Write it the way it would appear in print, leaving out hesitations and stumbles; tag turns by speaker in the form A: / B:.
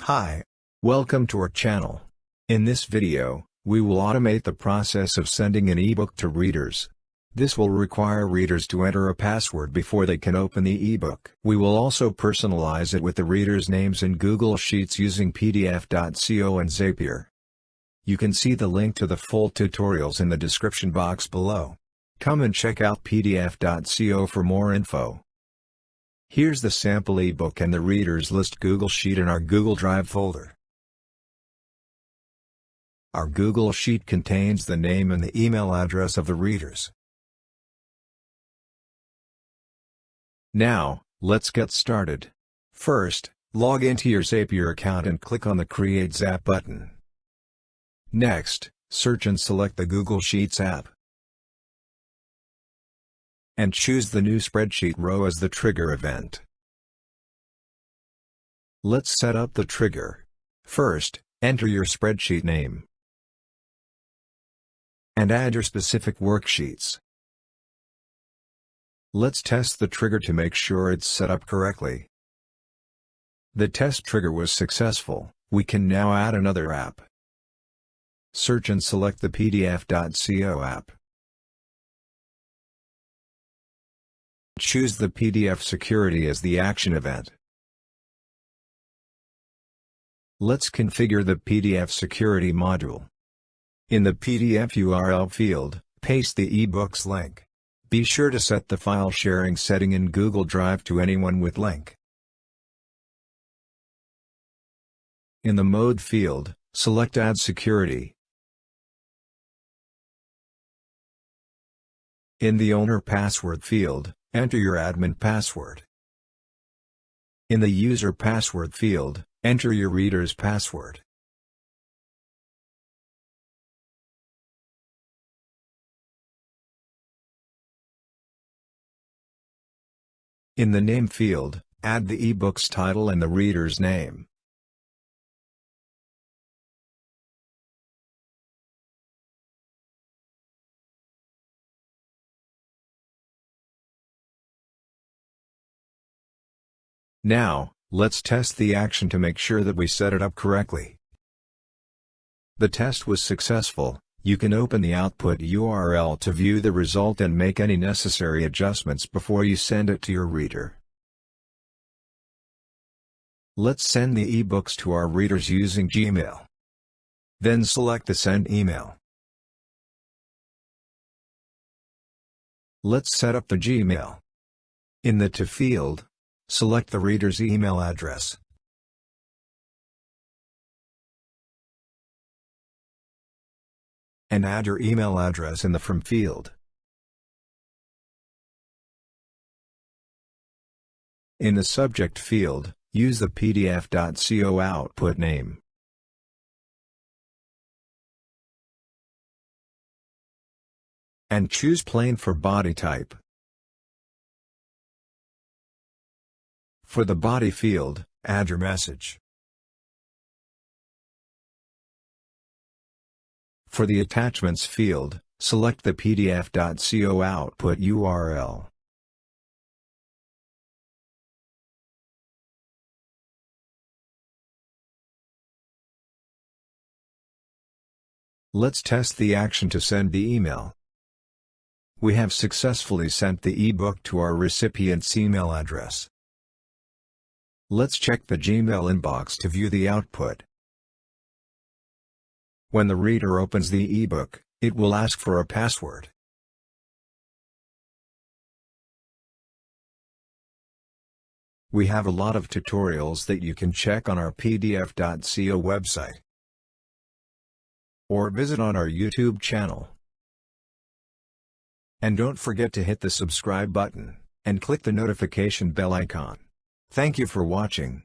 A: Hi. Welcome to our channel. In this video, we will automate the process of sending an ebook to readers. This will require readers to enter a password before they can open the ebook. We will also personalize it with the readers' names in Google Sheets using PDF.co and Zapier. You can see the link to the full tutorials in the description box below. Come and check out PDF.co for more info. Here's the sample ebook and the readers list Google Sheet in our Google Drive folder. Our Google Sheet contains the name and the email address of the readers. Now, let's get started. First, log into your Zapier account and click on the Create Zap button. Next, search and select the Google Sheets app. And choose the new spreadsheet row as the trigger event. Let's set up the trigger. First, enter your spreadsheet name. And add your specific worksheets. Let's test the trigger to make sure it's set up correctly. The test trigger was successful. We can now add another app. Search and select the PDF.co app. Choose the PDF security as the action event. Let's configure the PDF security module. In the PDF URL field, paste the ebook's link. Be sure to set the file sharing setting in Google Drive to anyone with link. In the Mode field, select Add Security. In the Owner Password field, enter your admin password. In the User Password field, enter your reader's password. In the Name field, add the ebook's title and the reader's name. Now, let's test the action to make sure that we set it up correctly. The test was successful. You can open the output URL to view the result and make any necessary adjustments before you send it to your reader. Let's send the ebooks to our readers using Gmail. Then select the Send Email. Let's set up the Gmail. In the To field, select the reader's email address. And add your email address in the From field. In the Subject field, use the PDF.co output name. And choose Plain for body type. For the Body field, add your message. For the Attachments field, select the PDF.co output URL. Let's test the action to send the email. We have successfully sent the ebook to our recipient's email address. Let's check the Gmail inbox to view the output. When the reader opens the ebook, it will ask for a password. We have a lot of tutorials that you can check on our PDF.co website. Or visit on our YouTube channel. And don't forget to hit the subscribe button, and click the notification bell icon. Thank you for watching.